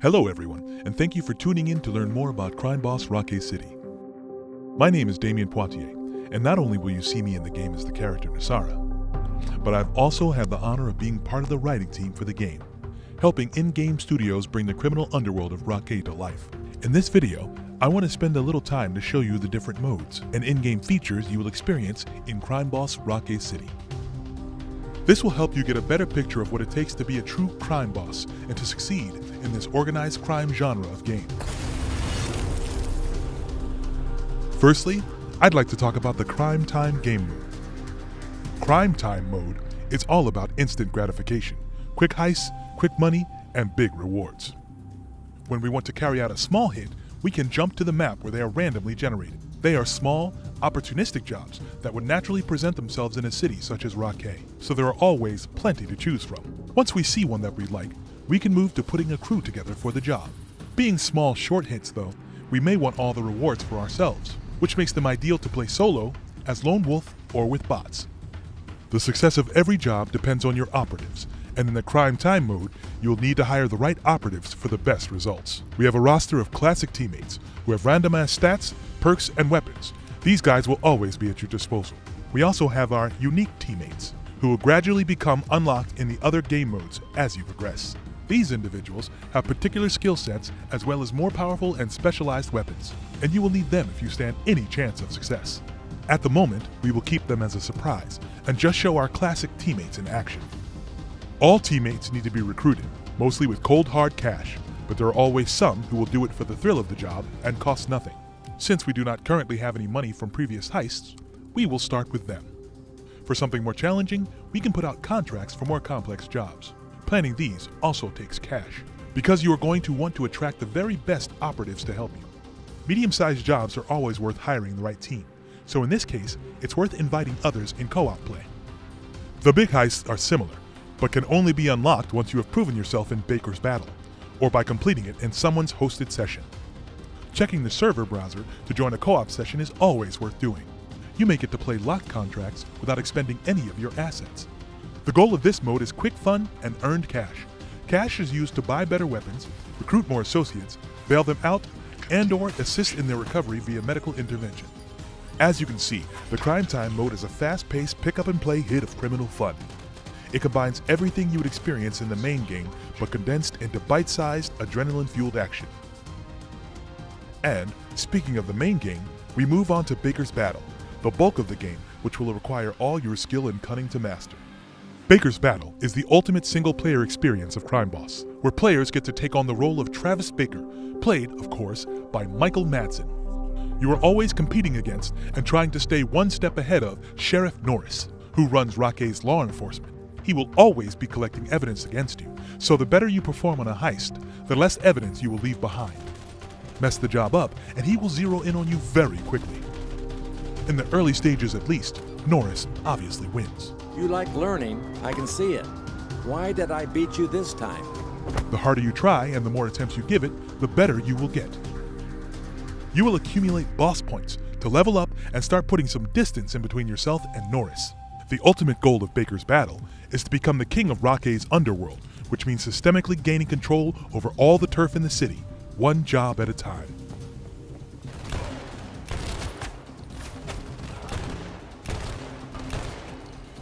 Hello everyone, and thank you for tuning in to learn more about crime boss Rockay City. My name is Damion Poitier, and not only will you see me in the game as the character Nasara, but I've also had the honor of being part of the writing team for the game, helping in-game studios bring the criminal underworld of Rockay to life. In this video, I want to spend a little time to show you the different modes and in-game features you will experience in crime boss Rockay City. This will help you get a better picture of what it takes to be a true crime boss and to succeed in this organized crime genre of game. Firstly, I'd like to talk about the Crime Time game mode. Crime Time mode is all about instant gratification, quick heists, quick money, and big rewards. When we want to carry out a small hit, we can jump to the map where they are randomly generated. They are small, opportunistic jobs that would naturally present themselves in a city such as Rockay, so there are always plenty to choose from. Once we see one that we like, we can move to putting a crew together for the job. Being small, short hits though, we may want all the rewards for ourselves, which makes them ideal to play solo, as lone wolf, or with bots. The success of every job depends on your operatives, and in the Crime Time mode, you'll need to hire the right operatives for the best results. We have a roster of classic teammates who have randomized stats, perks, and weapons. These guys will always be at your disposal. We also have our unique teammates, who will gradually become unlocked in the other game modes as you progress. These individuals have particular skill sets as well as more powerful and specialized weapons, and you will need them if you stand any chance of success. At the moment, we will keep them as a surprise and just show our classic teammates in action. All teammates need to be recruited, mostly with cold hard cash, but there are always some who will do it for the thrill of the job and cost nothing. Since we do not currently have any money from previous heists, we will start with them. For something more challenging, we can put out contracts for more complex jobs. Planning these also takes cash, because you are going to want to attract the very best operatives to help you. Medium-sized jobs are always worth hiring the right team, so in this case, it's worth inviting others in co-op play. The big heists are similar, but can only be unlocked once you have proven yourself in Baker's Battle, or by completing it in someone's hosted session. Checking the server browser to join a co-op session is always worth doing. You may get to play locked contracts without expending any of your assets. The goal of this mode is quick fun and earned cash. Cash is used to buy better weapons, recruit more associates, bail them out, and/or assist in their recovery via medical intervention. As you can see, the Crime Time mode is a fast-paced pick-up-and-play hit of criminal fun. It combines everything you would experience in the main game, but condensed into bite-sized, adrenaline-fueled action. And, speaking of the main game, we move on to Baker's Battle, the bulk of the game, which will require all your skill and cunning to master. Baker's Battle is the ultimate single-player experience of Crime Boss, where players get to take on the role of Travis Baker, played, of course, by Michael Madsen. You are always competing against and trying to stay one step ahead of Sheriff Norris, who runs Rockay's law enforcement. He will always be collecting evidence against you, so the better you perform on a heist, the less evidence you will leave behind. Mess the job up, and he will zero in on you very quickly. In the early stages at least, Norris obviously wins. You like learning, I can see it. Why did I beat you this time? The harder you try and the more attempts you give it, the better you will get. You will accumulate boss points to level up and start putting some distance in between yourself and Norris. The ultimate goal of Baker's Battle is to become the king of Rockay's underworld, which means systemically gaining control over all the turf in the city, one job at a time.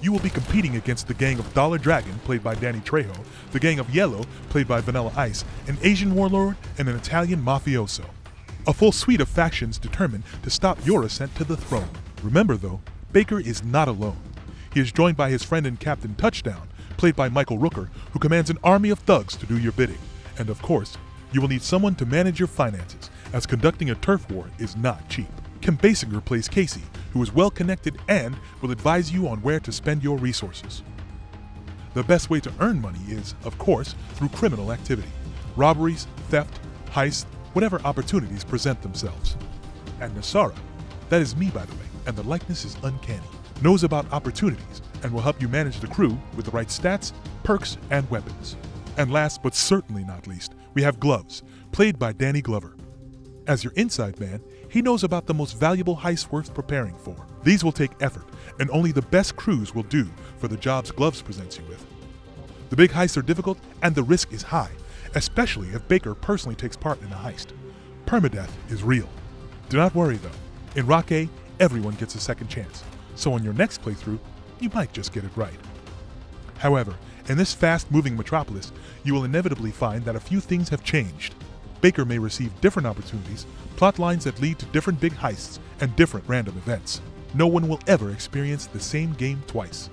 You will be competing against the gang of Dollar Dragon, played by Danny Trejo, the gang of Yellow, played by Vanilla Ice, an Asian warlord, and an Italian mafioso. A full suite of factions determined to stop your ascent to the throne. Remember though, Baker is not alone. He is joined by his friend and Captain Touchdown, played by Michael Rooker, who commands an army of thugs to do your bidding. And of course, you will need someone to manage your finances, as conducting a turf war is not cheap. Kim Basinger plays Casey, who is well connected and will advise you on where to spend your resources. The best way to earn money is, of course, through criminal activity. Robberies, theft, heists, whatever opportunities present themselves. And Nasara, that is me by the way, and the likeness is uncanny, knows about opportunities and will help you manage the crew with the right stats, perks, and weapons. And last but certainly not least, we have Gloves, played by Danny Glover. As your inside man, he knows about the most valuable heists worth preparing for. These will take effort, and only the best crews will do for the jobs Gloves presents you with. The big heists are difficult and the risk is high, especially if Baker personally takes part in a heist. Permadeath is real. Do not worry though, in Rockay, everyone gets a second chance, so on your next playthrough, you might just get it right. However, in this fast-moving metropolis, you will inevitably find that a few things have changed. Baker may receive different opportunities, plot lines that lead to different big heists, and different random events. No one will ever experience the same game twice.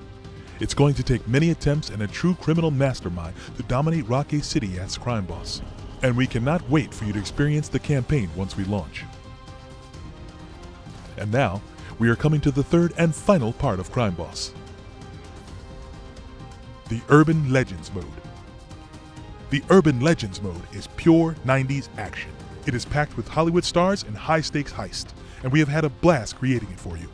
It's going to take many attempts and a true criminal mastermind to dominate Rockay City as crime boss. And we cannot wait for you to experience the campaign once we launch. And now, we are coming to the third and final part of Crime Boss. The Urban Legends mode. The Urban Legends mode is pure 90s action. It is packed with Hollywood stars and high-stakes heists, and we have had a blast creating it for you.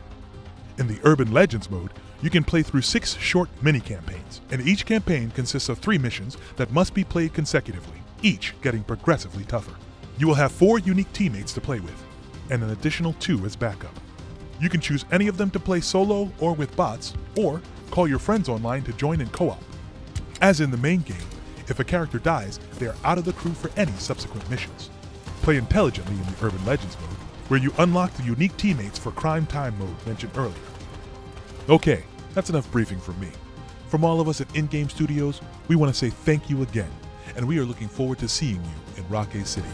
In the Urban Legends mode, you can play through 6 short mini-campaigns, and each campaign consists of 3 missions that must be played consecutively, each getting progressively tougher. You will have 4 unique teammates to play with, and an additional 2 as backup. You can choose any of them to play solo or with bots, or call your friends online to join in co-op. As in the main game, if a character dies, they are out of the crew for any subsequent missions. Play intelligently in the Urban Legends mode, where you unlock the unique teammates for Crime Time mode mentioned earlier. Okay, that's enough briefing from me. From all of us at In-Game Studios, we want to say thank you again, and we are looking forward to seeing you in Rockay City.